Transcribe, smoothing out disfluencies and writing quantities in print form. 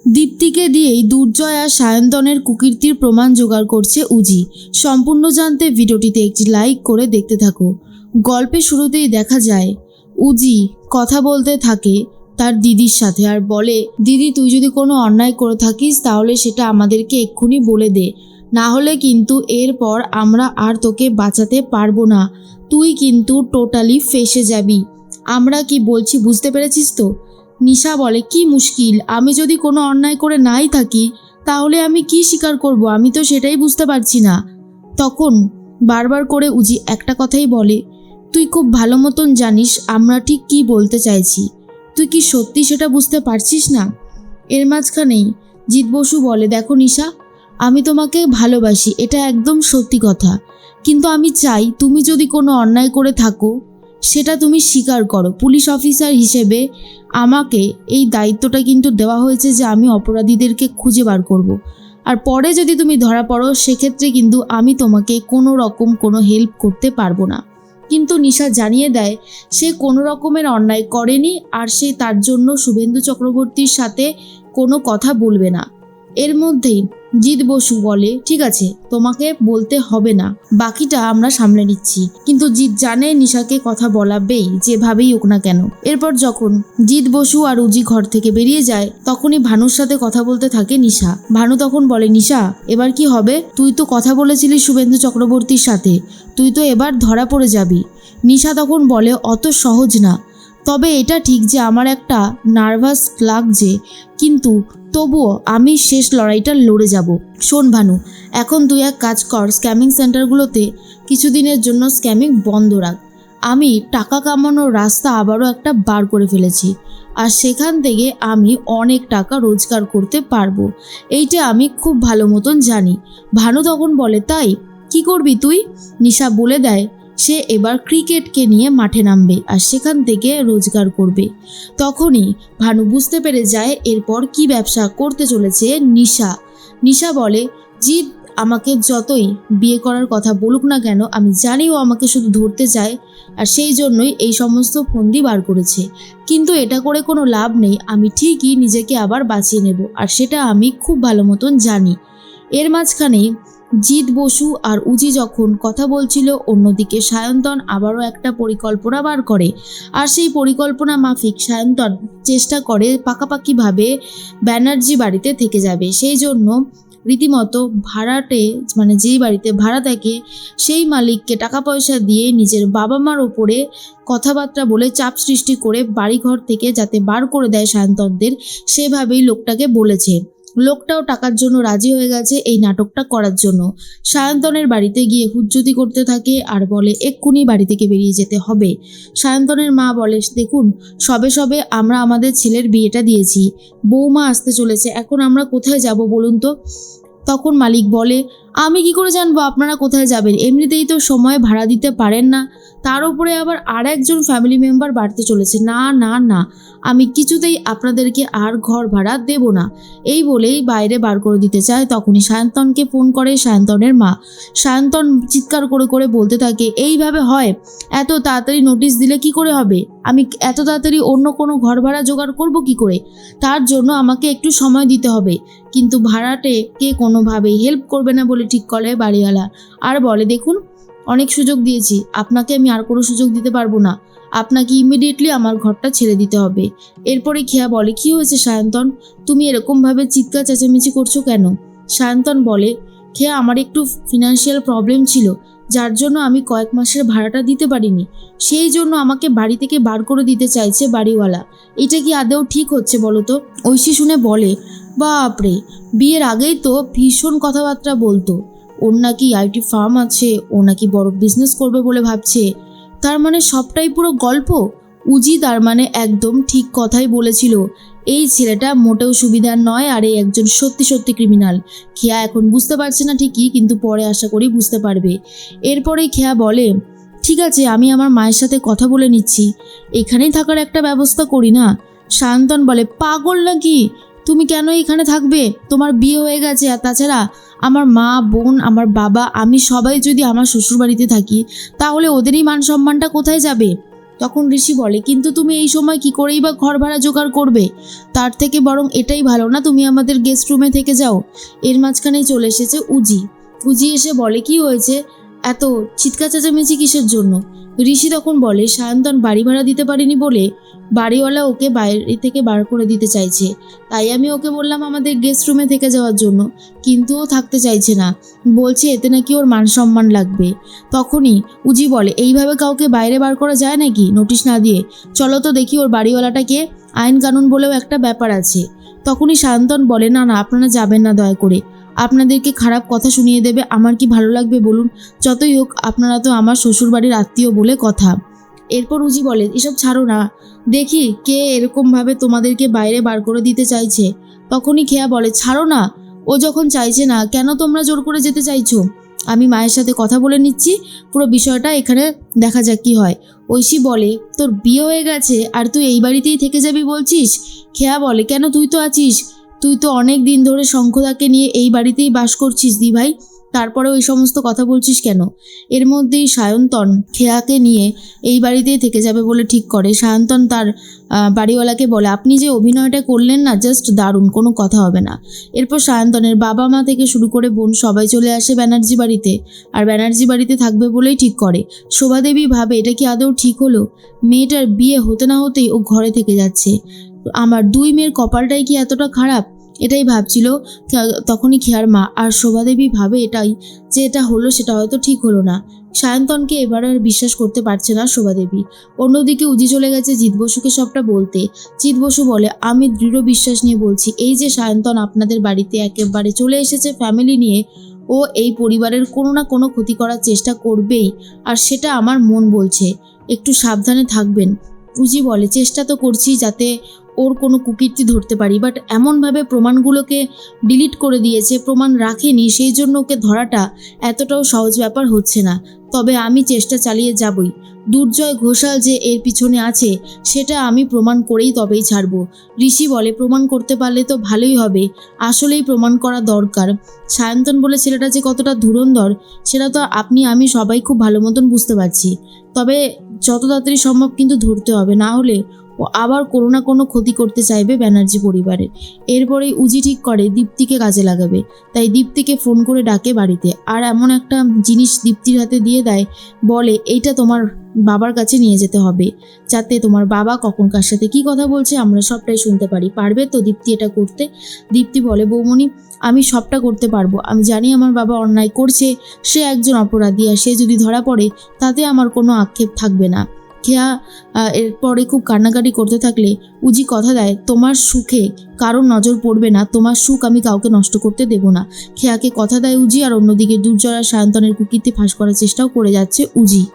দীপ্তিকে দিয়েই দুর্জয় আর সায়ন্তনের কুকীর্তির প্রমাণ জোগাড় করছে উজি। সম্পূর্ণ জানতে ভিডিওটিতে একটি লাইক করে দেখতে থাকো। গল্পের শুরুতেই দেখা যায় উজি কথা বলতে থাকে তার দিদির সাথে আর বলে, দিদি তুই যদি কোনো অন্যায় করে থাকিস তাহলে সেটা আমাদেরকে এক্ষুনি বলে দে, না হলে কিন্তু এরপর আমরা আর তোকে বাঁচাতে পারবো না, তুই কিন্তু টোটালি ফেঁসে যাবি। আমরা কি বলছি বুঝতে পেরেছিস তো? নিশা বলে, কি মুশকিল, আমি যদি কোনো অন্যায় করে নাই থাকি তাহলে আমি কি স্বীকার করব, আমি তো সেটাই বুঝতে পারছি না। তখন বারবার করে উজি একটা কথাই বলে, তুই খুব ভালো মতন জানিস আমরা ঠিক কি বলতে চাইছি, তুই কি সত্যি সেটা বুঝতে পারছিস না? এর মাঝখানেই জিৎ বসু বলে, দেখো নিশা, আমি তোমাকে ভালোবাসি, এটা একদম সত্যি কথা, কিন্তু আমি চাই তুমি যদি কোনো অন্যায় করে থাকো সেটা তুমি স্বীকার করো। পুলিশ অফিসার হিসেবে আমাকে এই দায়িত্বটা কিন্তু দেওয়া হয়েছে যে আমি অপরাধীদেরকে খুঁজে বার করব। আর পরে যদি তুমি ধরা পড়ো সেক্ষেত্রে কিন্তু আমি তোমাকে কোনো রকম কোনো হেল্প করতে পারবো না। কিন্তু নিশা জানিয়ে দেয় সে কোনো রকমের অন্যায় করেনি আর সে তার জন্য শুভেন্দু চক্রবর্তীর সাথে কোনো কথা বলবে না। এর মধ্যেই জিৎ বসু বলে, ঠিক আছে তোমাকে বলতে হবে না, বাকিটা আমরা সামলে নিচ্ছি। কিন্তু জিৎ জানে নিশাকে কথা বলাবেই যেভাবেই হোক না কেন। এরপর যখন জিৎ বসু আর উজি ঘর থেকে বেরিয়ে যায় তখনই ভানুর সাথে কথা বলতে থাকে নিশা। ভানু তখন বলে, নিশা এবার কি হবে? তুই তো কথা বলেছিলি শুভেন্দু চক্রবর্তীর সাথে, তুই তো এবার ধরা পড়ে যাবি। নিশা তখন বলে, অত সহজ না, তবে এটা ঠিক যে আমার একটা নার্ভাস লাগছে, কিন্তু তবুও আমি শেষ লড়াইটা লড়ে যাব। শোন ভানু, এখন তুই এক কাজ কর, স্ক্যামিং সেন্টারগুলোতে কিছুদিনের জন্য স্ক্যামিং বন্ধ রাখ। আমি টাকা কামানোর রাস্তা আবারও একটা বার করে ফেলেছি আর সেখান থেকে আমি অনেক টাকা রোজগার করতে পারবো, এইটা আমি খুব ভালো মতন জানি। ভানু তখন বলে, তাই কি করবি তুই? নিশা বলে দেয় সে এবার ক্রিকেটকে নিয়ে মাঠে নামবে আর সেখান থেকে রোজগার করবে। তখনই ভানু বুঝতে পেরে যায় এরপর কি ব্যবসা করতে চলেছে নিশা। নিশা বলে, জিৎ আমাকে যতই বিয়ে করার কথা বলুক না কেন, আমি জানি ও আমাকে শুধু ধরতে চায় আর সেই জন্যই এই সমস্ত ফন্দি বার করেছে, কিন্তু এটা করে কোনো লাভ নেই, আমি ঠিকই নিজেকে আবার বাঁচিয়ে নেব আর সেটা আমি খুব ভালো মতন জানি। এর মাঝখানে জিৎ বসু আর উজি যখন কথা বলছিল, অন্যদিকে সায়ন্তন আবারও একটা পরিকল্পনা বার করে আর সেই পরিকল্পনা মাফিক সায়ন্তন চেষ্টা করে পাকাপাকিভাবে ব্যানার্জি বাড়িতে থেকে যাবে। সেই জন্য রীতিমতো ভাড়াটে, মানে যেই বাড়িতে ভাড়া থাকে সেই মালিককে টাকা পয়সা দিয়ে নিজের বাবা মার ওপরে কথাবার্তা বলে চাপ সৃষ্টি করে বাড়িঘর থেকে যাতে বার করে দেয় সায়ন্তনদের, সেভাবেই লোকটাকে বলেছে। লোকটাও টাকার জন্য রাজি হয়ে গেছে এই নাটকটা করার জন্য। সায়ন্তনের বাড়িতে গিয়ে হুজ্জতি করতে থাকে আর বলে এক্ষুনি বাড়ি থেকে বেরিয়ে যেতে হবে। সায়ন্তনের মা বলে, দেখুন সবে সবে আমরা আমাদের ছেলের বিয়েটা দিয়েছি, বৌমা আসতে চলেছে, এখন আমরা কোথায় যাব বলুন তো? তখন মালিক বলে, আমি কি করে জানবো আপনারা কোথায় যাবেন, এমনিতেই তো সময় ভাড়া দিতে পারেন না, তার উপরে আবার আর একজন ফ্যামিলি মেম্বার বাড়তে চলেছে, না না না, আমি কিছুতেই আপনাদেরকে আর ঘর ভাড়া দেব না, এই বলেই বাইরে বার করে দিতে চায়। তখনই সায়ন্তনকে ফোন করে সায়ন্তনের মা। সায়ন্তন চিৎকার করে করে বলতে থাকে, এইভাবে হয়? এত তাড়াতাড়ি নোটিশ দিলে কি করে হবে? আমি এত তাড়াতাড়ি অন্য কোনো ঘর ভাড়া জোগাড় করব কি করে? তার জন্য আমাকে একটু সময় দিতে হবে। কিন্তু ভাড়াটেকে কোনোভাবেই হেল্প করবে না বলে ঠিক করে বাড়িওয়ালা আর বলে, দেখুন অনেক সুযোগ দিয়েছি আপনাকে, আমি আর কোনো সুযোগ দিতে পারবো না, আপনাকে ইমিডিয়েটলি আমার ঘরটা ছেড়ে দিতে হবে। এরপরে খেয়া বলে, কি হয়েছে সায়ন্তন, তুমি এরকমভাবে চিৎকার চেঁচামেচি করছো কেন? সায়ন্তন বলে, খেয়া আমার একটু ফিনান্সিয়াল প্রবলেম ছিল যার জন্য আমি কয়েক মাসের ভাড়াটা দিতে পারিনি, সেই জন্য আমাকে বাড়ি থেকে বার করে দিতে চাইছে বাড়িওয়ালা, এটা কি আদৌ ঠিক হচ্ছে বলো তো? ঐশী শুনে বলে, বাপরে, বিয়ের আগেই তো ভীষণ কথাবার্তা বলতো, ওর নাকি আইটি ফার্ম আছে, ও নাকি বড় বিজনেস করবে বলে ভাবছে, তার মানে সবটাই পুরো গল্প। উজি তার মানে একদম ঠিক কথাই বলেছিল, এই ছেলেটা মোটেও সুবিধার নয় আর এই একজন সত্যি সত্যি ক্রিমিনাল। খেয়া এখন বুঝতে পারছে না ঠিকই, কিন্তু পরে আশা করি বুঝতে পারবে। এরপরেই খেয়া বলে, ঠিক আছে আমি আমার মায়ের সাথে কথা বলে নিচ্ছি, এখানেই থাকার একটা ব্যবস্থা করি না। সায়ন্তন বলে, পাগল নাকি তুমি, কেন এখানে থাকবে? তোমার বিয়ে হয়ে গেছে, আর তাছাড়া আমার মা বোন আমার বাবা আমি সবাই যদি আমার শ্বশুরবাড়িতে থাকি তাহলে ওদেরই মান সম্মানটা কোথায় যাবে? তখন ঋষি বলে, কিন্তু তুমি এই সময় কি করেই বা ঘর ভাড়া জোগাড় করবে? তার থেকে বরং এটাই ভালো না, তুমি আমাদের গেস্ট রুমে থেকে যাও। এর মাঝখানেই চলে এসেছে উজি। উজি এসে বলে, কি হয়েছে, এত চিৎকার চেঁচামেচি কিসের জন্য? ঋষি তখন বলে, সায়ন্তন বাড়ি ভাড়া দিতে পারেনি বলে বাড়িওয়ালা ওকে বাইরে থেকে বার করে দিতে চাইছে, তাই আমি ওকে বললাম আমাদের গেস্ট রুমে থেকে যাওয়ার জন্য, কিন্তু ও থাকতে চাইছে না, বলছে এতে নাকি ওর মান সম্মান লাগবে। তখনই উজি বলে, এইভাবে কাউকে বাইরে বার করা যায় নাকি নোটিশ না দিয়ে? চলো তো দেখি ওর বাড়িওয়ালাটাকে, আইন কানুন বলেও একটা ব্যাপার আছে। তখনই সায়ন্তন বলে, না না, আপনারা যাবেন না দয়া করে, আপনাদেরকে খারাপ কথা শুনিয়ে দেবে আমার কি ভালো লাগবে বলুন? যতই হোক আপনারা তো আমার শ্বশুরবাড়ির আত্মীয় বলে কথা। এরপর উজি বলে, এসব ছাড়ো না, দেখি কে এরকমভাবে তোমাদেরকে বাইরে বার করে দিতে চাইছে। তখনই খেয়া বলে, ছাড়ো না, ও যখন চাইছে না কেন তোমরা জোর করে যেতে চাইছো? আমি মায়ের সাথে কথা বলে নিচ্ছি, পুরো বিষয়টা এখানে দেখা যাক কি হয়। ঐশী বলে, তোর বিয়ে হয়ে গেছে আর তুই এই বাড়িতেই থেকে যাবি বলছিস? খেয়া বলে, কেন, তুই তো আছিস, তুই তো অনেক দিন ধরে শঙ্খদাকে নিয়ে এই বাড়িতেই বাস করছিস দি ভাই, তারপরে ওই সমস্ত কথা বলছিস কেন? এর মধ্যেই সায়ন্তন খেয়াকে নিয়ে এই বাড়িতেই থেকে যাবে বলে ঠিক করে। সায়ন্তন তার বাড়িওয়ালাকে বলে, আপনি যে অভিনয়টা করলেন না, জাস্ট দারুণ, কোনো কথা হবে না। এরপর সায়ন্তনের বাবা মা থেকে শুরু করে বোন সবাই চলে আসে ব্যানার্জি বাড়িতে, আর ব্যানার্জি বাড়িতে থাকবে বলেই ঠিক করে। শোভাদেবী ভাবে, এটা কি আদৌ ঠিক হলো? মেয়েটার বিয়ে হতে না হতেই ও ঘরে থেকে যাচ্ছে, আমার দুই মেয়ের কপালটাই কি এতটা খারাপ? এটাই ভাবছিল তখনই খেয়ার মা। আর শোভাদেবী ভাবে এটাই, যে এটা হলো সেটা হয়তো ঠিক হলো না। সায়ন্তনকে এবার আর বিশ্বাস করতে পারছে না শোভাদেবী। অন্যদিকে উজি চলে গেছে জিৎ বসুকে সবটা বলতে। জিৎ বসু বলে, আমি দৃঢ় বিশ্বাস নিয়ে বলছি, এই যে সায়ন্তন আপনাদের বাড়িতে একেবারে চলে এসেছে ফ্যামিলি নিয়ে, ও এই পরিবারের কোনো না কোনো ক্ষতি করার চেষ্টা করবেই, আর সেটা আমার মন বলছে, একটু সাবধানে থাকবেন। উজি বলে, চেষ্টা তো করছি যাতে ওর কোনো কুকীর্তি ধরতে পারি, বাট এমনভাবে প্রমাণগুলোকে ডিলিট করে দিয়েছে, প্রমাণ রাখেনি, সেই জন্য ওকে ধরাটা এতটাও সহজ ব্যাপার হচ্ছে না। তবে আমি চেষ্টা চালিয়ে যাবই। দুর্জয় ঘোষাল যে এর পিছনে আছে সেটা আমি প্রমাণ করেই তবেই ছাড়ব। ঋষি বলে, প্রমাণ করতে পারলে তো ভালোই হবে, আসলেই প্রমাণ করা দরকার। সায়ন্তন বলে, ছেলেটা যে কতটা ধুরন্ধর সেটা তো আপনি আমি সবাই খুব ভালো মতন বুঝতে পারছি, তবে যত তাড়াতাড়ি সম্ভব কিন্তু ধরতে হবে, না হলে ও আবার কোনো না কোনো ক্ষতি করতে চাইবে ব্যানার্জি পরিবারের। এরপরেই উজি ঠিক করে দীপ্তিকে কাজে লাগাবে, তাই দীপ্তিকে ফোন করে ডাকে বাড়িতে, আর এমন একটা জিনিস দীপ্তির হাতে দিয়ে দেয়, বলে এইটা তোমার বাবার কাছে নিয়ে যেতে হবে, যাতে তোমার বাবা কখন কার সাথে কী কথা বলছে আমরা সবটাই শুনতে পারি। পারবে তো দীপ্তি এটা করতে? দীপ্তি বলে, বৌমণি আমি সবটা করতে পারবো, আমি জানি আমার বাবা অন্যায় করছে, সে একজন অপরাধী, আর সে যদি ধরা পড়ে তাতে আমার কোনো আক্ষেপ থাকবে না। খেয়া এরপরে খুব কান্নাকাটি করতে থাকলে উজি কথা দেয়, তোমার সুখে কারোর নজর পড়বে না, তোমার সুখ আমি কাউকে নষ্ট করতে দেব না। খেয়াকে কথা দেয় উজি, আর অন্যদিকে দুর্জয় আর সায়ন্তনের কুকীর্তি ফাঁস করার চেষ্টাও করে যাচ্ছে উজি।